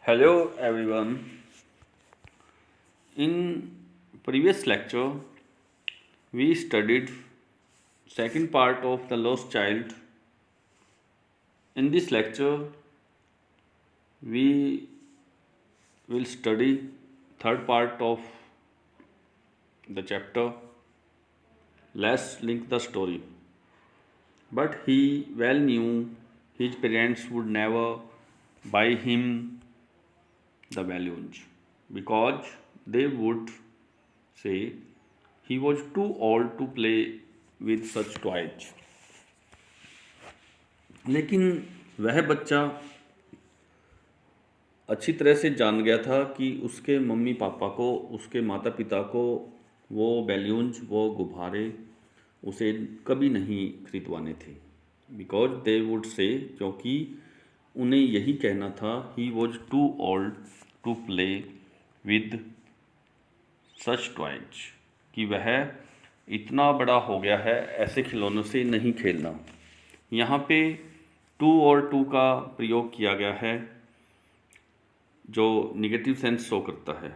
Hello everyone. In previous lecture we studied second part of the lost child. In this lecture we will study third part of the chapter. Let's link the story. But he well knew his parents would never buy him the balloons because they would say he was too old to play with such toys. लेकिन वह बच्चा अच्छी तरह से जान गया था कि उसके मम्मी पापा को, उसके माता पिता को वो बैलून्स, वो गुब्बारे उसे कभी नहीं खरीदवाने थे। बिकॉज दे वुड से, क्योंकि उन्हें यही कहना था, he was too old to play with such toys, कि वह इतना बड़ा हो गया है ऐसे खिलौनों से नहीं खेलना। यहाँ पे टू और टू का प्रयोग किया गया है जो निगेटिव सेंस शो करता है,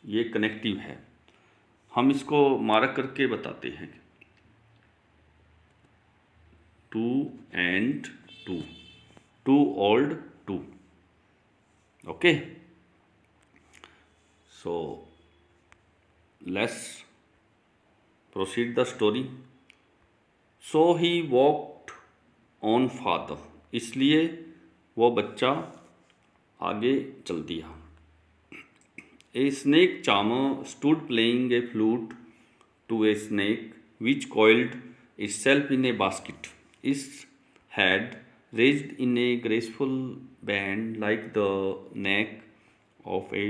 ये कनेक्टिव है। हम इसको मार्क करके बताते हैं। Too and to, too old to. Okay, so let's proceed the story. So he walked on father, इसलिए वो बच्चा आगे चल दिया। A snake charmer stood playing a flute to a snake which coiled itself in a basket. Its head raised in a graceful band like the neck of a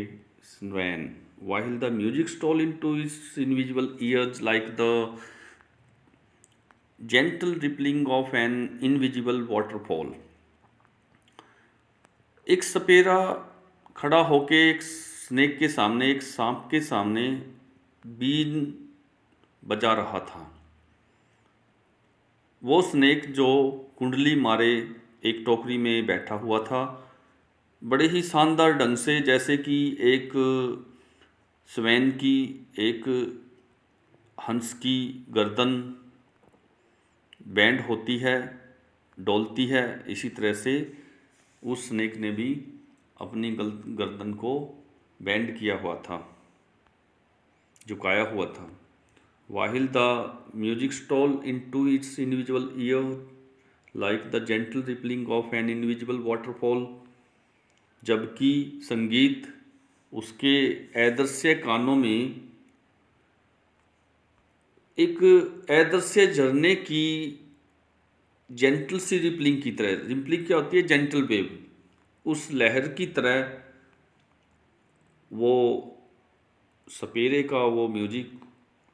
swan, while the music stole into its invisible ears like the gentle rippling of an invisible waterfall. एक सपेरा खड़ा होके एक snake के सामने, एक सांप के सामने बीन बजा रहा था। वो स्नेक जो कुंडली मारे एक टोकरी में बैठा हुआ था, बड़े ही शानदार ढंग से, जैसे कि एक स्वैन की, एक हंस की गर्दन बैंड होती है, डोलती है, इसी तरह से उस स्नेक ने भी अपनी गर्दन को बैंड किया हुआ था, झुकाया हुआ था। While the music stole into its individual ear like the gentle rippling of an invisible waterfall, जबकि संगीत उसके अदृश्य कानों में एक अदृश्य झरने की जेंटल सी रिपलिंग की तरह, रिपलिंग क्या होती है? जेंटल वेव, उस लहर की तरह वो सपेरे का वो म्यूजिक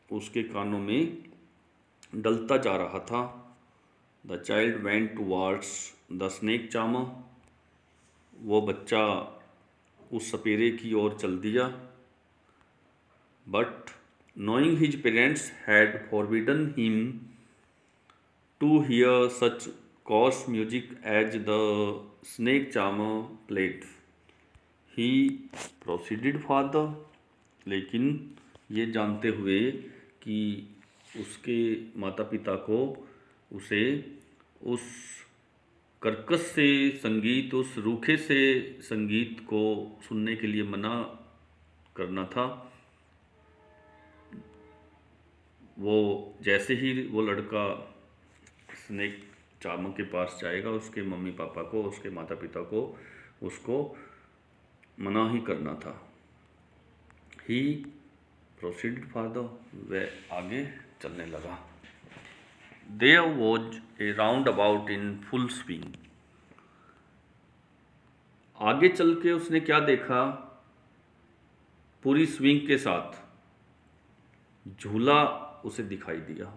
उसके कानों में डलता जा रहा था। The child went towards the snake charmer, वो बच्चा उस सपेरे की ओर चल दिया। But knowing his parents had forbidden him to hear such coarse music as the snake charmer played. He proceeded further, लेकिन ये जानते हुए कि उसके माता पिता को उसे उस कर्कश से संगीत, उस रूखे से संगीत को सुनने के लिए मना करना था। वो जैसे ही वो लड़का स्नेक चार्मर के पास जाएगा, उसके मम्मी पापा को, उसके माता पिता को उसको मना ही करना था। ही प्रोसीड फॉरदर, वह आगे चलने लगा। There was a roundabout in full swing, आगे चल के उसने क्या देखा? पूरी स्विंग के साथ झूला उसे दिखाई दिया।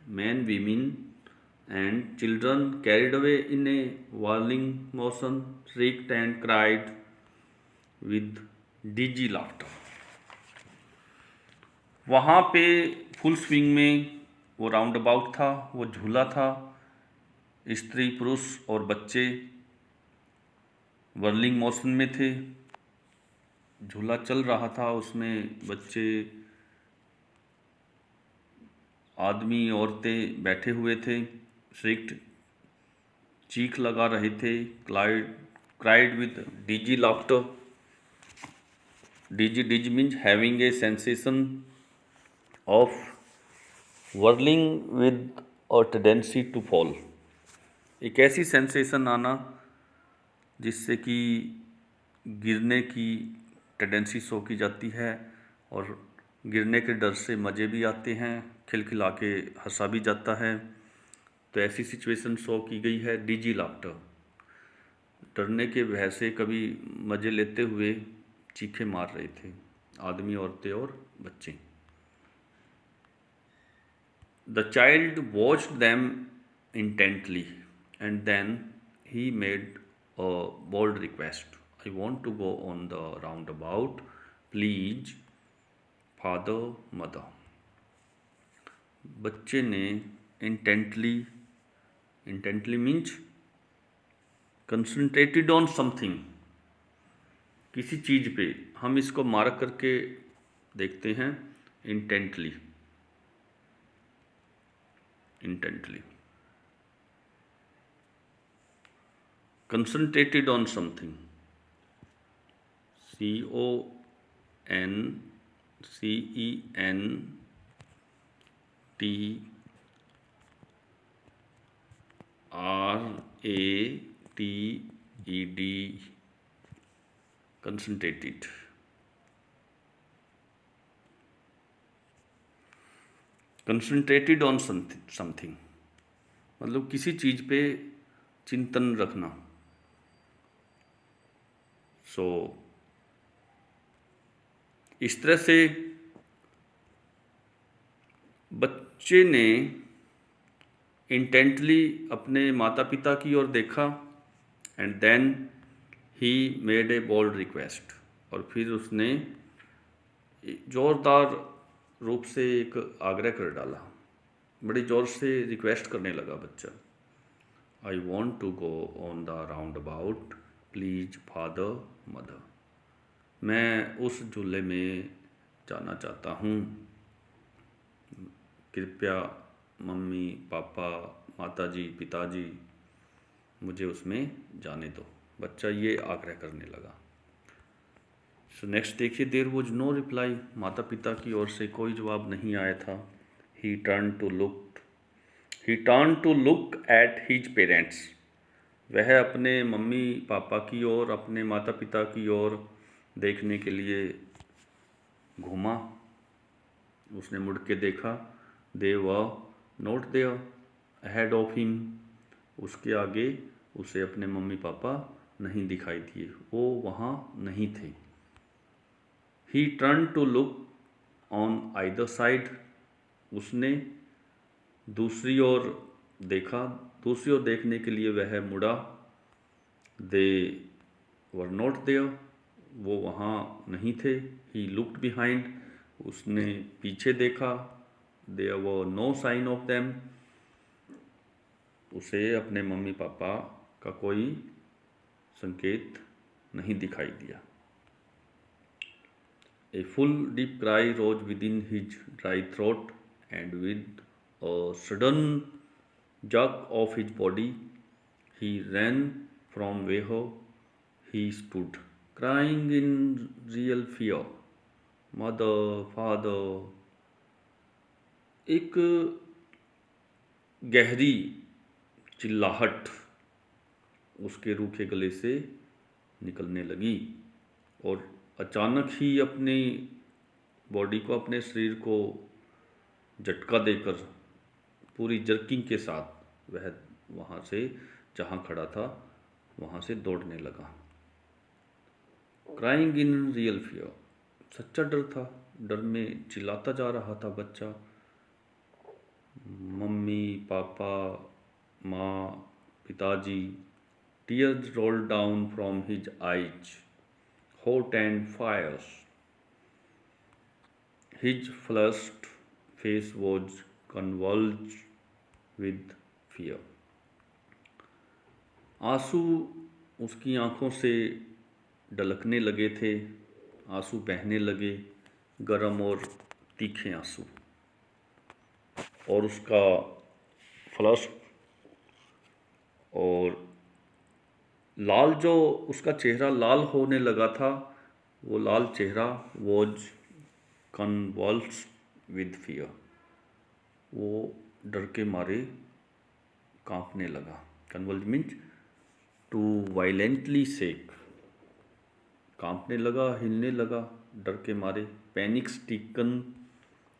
Man, women and children carried away in a whirling motion shrieked and cried with dizzy laughter. वहाँ पे फुल स्विंग में वो राउंड अबाउट था, वो झूला था। स्त्री, पुरुष और बच्चे वर्लिंग मोशन में थे, झूला चल रहा था, उसमें बच्चे, आदमी, औरतें बैठे हुए थे, श्रिक्ड, चीख लगा रहे थे, cried with dizzy laughter. Dizzy means having a sensation of whirling with a tendency to fall. एक ऐसी सेंसेशन आना जिससे कि गिरने की टेंडेंसी शो की जाती है, और गिरने के डर से मज़े भी आते हैं, खिलखिला के हंसा भी जाता है. तो ऐसी सिचुएशन शो की गई है. डिजी लाफ्टर, डरने के भय से कभी मज़े लेते हुए चीखें मार रहे थे आदमी, औरतें और बच्चे. The child watched them intently, and then he made a bold request. I want to go on the roundabout. Please, father, mother. बच्चे ने intently means concentrated on something, किसी चीज़ पे. हम इसको मार्क करके देखते हैं. intently. Concentrated on something. CONCENTRATED. Concentrated. Concentrated on something मतलब किसी चीज़ पे चिंतन रखना. सो इस तरह से बच्चे ने इंटेंटली अपने माता पिता की ओर देखा, and then he made a bold request, और फिर उसने जोरदार रूप से एक आग्रह कर डाला, बड़ी ज़ोर से रिक्वेस्ट करने लगा बच्चा. I want to go on the roundabout, please father mother. मैं उस झूले में जाना चाहता हूँ, कृपया मम्मी पापा माताजी पिताजी मुझे उसमें जाने दो. बच्चा ये आग्रह करने लगा. सो नेक्स्ट देखिए. There was no reply. माता पिता की ओर से कोई जवाब नहीं आया था. He turn to look at his parents. वह अपने मम्मी पापा की ओर, अपने माता पिता की ओर देखने के लिए घूमा. उसने मुड़ के देखा. They were not there ahead of him. उसके आगे उसे अपने मम्मी पापा नहीं दिखाई दिए, वो वहाँ नहीं थे. He turn to look on either side. उसने दूसरी ओर देखा, दूसरी ओर देखने के लिए वह मुड़ा. They were not there. वो वहाँ नहीं थे. He looked behind. उसने पीछे देखा. There were no sign of them. उसे अपने मम्मी पापा का कोई संकेत नहीं दिखाई दिया. A full deep cry rose within his dry throat, and with a sudden jerk of his body, he ran from where he stood, crying in real fear, "Mother, father." एक गहरी चिल्लाहट उसके रूखे गले से निकलने लगी, और अचानक ही अपनी बॉडी को, अपने शरीर को झटका देकर पूरी जर्किंग के साथ वह वहाँ से, जहाँ खड़ा था, वहाँ से दौड़ने लगा. Crying in real fear. सच्चा डर था. डर में चिल्लाता जा रहा था बच्चा. मम्मी पापा माँ पिताजी. Tears rolled down from his eyes, hot and fires. His flushed face was convulsed with fear. आंसू उसकी आंखों से ढलकने लगे थे. आंसू बहने लगे, गर्म और तीखे आंसू। और उसका फ्लश और लाल जो उसका चेहरा लाल होने लगा था, वो लाल चेहरा वॉज कन्वल्स्ड विद फियर, वो डर के मारे कांपने लगा। Convulse means to violently shake, कांपने लगा, हिलने लगा डर के मारे। Panic stricken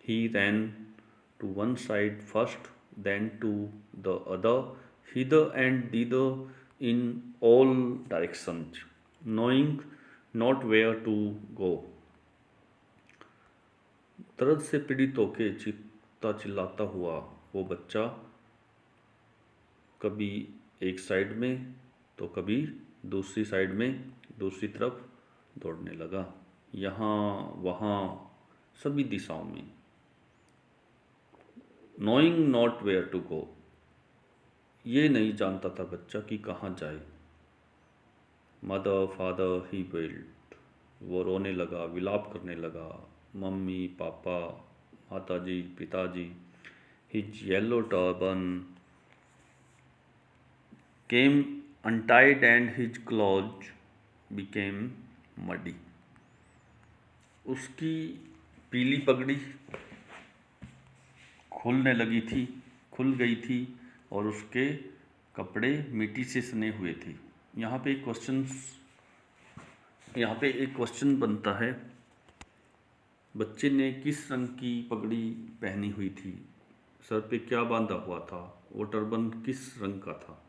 he ran to one side first, then to the other, hither and thither in all directions, knowing not where to go। दर्द से पीड़ित होके चीखता चिल्लाता हुआ वो बच्चा कभी एक साइड में तो कभी दूसरी साइड में, दूसरी तरफ दौड़ने लगा, यहाँ वहाँ सभी दिशाओं में। Knowing not where to go, ये नहीं जानता था बच्चा कि कहाँ जाए। मदर फादर ही वेल्ड, वो रोने लगा, विलाप करने लगा। मम्मी पापा, माताजी पिताजी। His yellow turban came untied and his clothes became muddy, उसकी पीली पगड़ी खुल गई थी और उसके कपड़े मिट्टी से सने हुए थे। यहाँ पे एक क्वेश्चन बनता है, बच्चे ने किस रंग की पगड़ी पहनी हुई थी, सर पे क्या बांधा हुआ था, वो टर्बन किस रंग का था?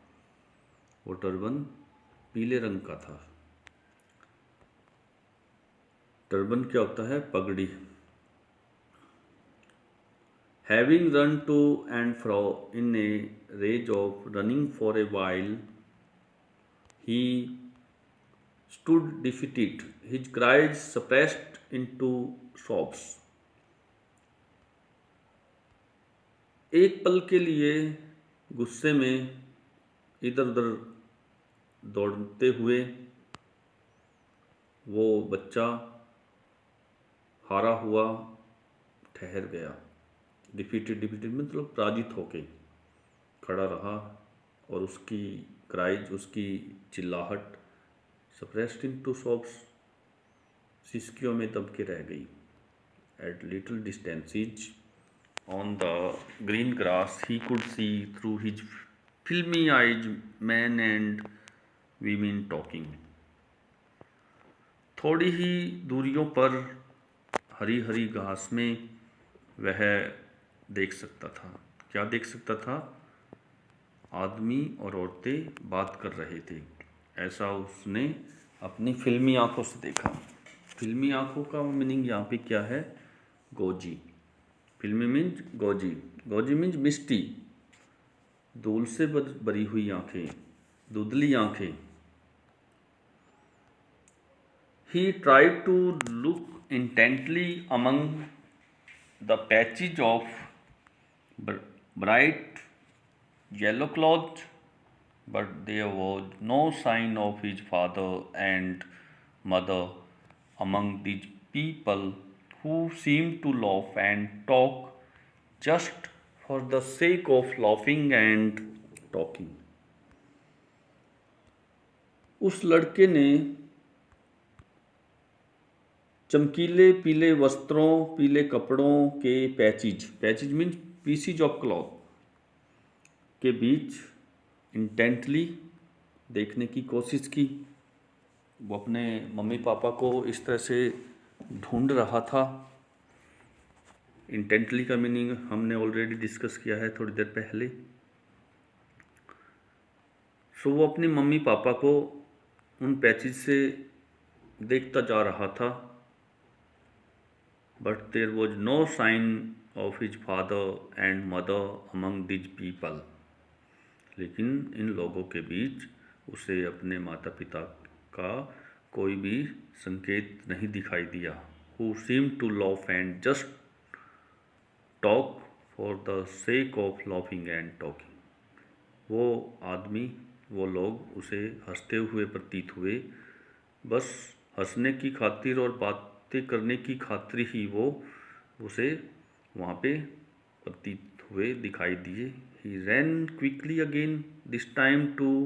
वो टर्बन पीले रंग का था। टर्बन क्या होता है? पगड़ी। Having run to and fro in a rage of running for a while, he stood defeated, his cries suppressed into sobs। एक पल के लिए गुस्से में इधर उधर दौड़ते हुए वो बच्चा हारा हुआ ठहर गया। डिफीटेड मतलब पराजित होके खड़ा रहा और उसकी क्राइज, उसकी चिल्लाहट सप्रेस्ड इनटू सॉब्स, सिसकियों में दब के रह गई। At little distances on the green grass he could see through his filmy eyes men and women talking. थोड़ी ही दूरियों पर हरी हरी घास में वह देख सकता था। क्या देख सकता था? आदमी और औरतें बात कर रहे थे। ऐसा उसने अपनी फिल्मी आंखों से देखा। फिल्मी आंखों का मीनिंग यहाँ पे क्या है? गोजी। फिल्मी मीन्स गोजी। गोजी मीन्स मिस्टी, धूल से भरी हुई आंखें, धुंधली आंखें। He tried to look intently among the patches of bright yellow cloth, but there was no sign of his father and mother among these people who seemed to laugh and talk just for the sake of laughing and talking। उस लड़के ने चमकीले पीले वस्त्रों, पीले कपड़ों के patches means PCs of cloth के बीच इंटेंटली देखने की कोशिश की। वो अपने मम्मी पापा को इस तरह से ढूंढ रहा था। इंटेंटली का मीनिंग हमने ऑलरेडी डिस्कस किया है थोड़ी देर पहले। सो वो अपनी मम्मी पापा को उन पैचेज से देखता जा रहा था। But there was no sign of his father and mother among these people। लेकिन इन लोगों के बीच उसे अपने माता पिता का कोई भी संकेत नहीं दिखाई दिया। Who seemed to laugh and just talk for the sake of laughing and talking। वो आदमी, वो लोग उसे हंसते हुए प्रतीत हुए, बस हंसने की खातिर और बातें करने की खातिर ही वो उसे वहाँ पे प्रतीत हुए दिखाई दिए। He ran quickly again, this time to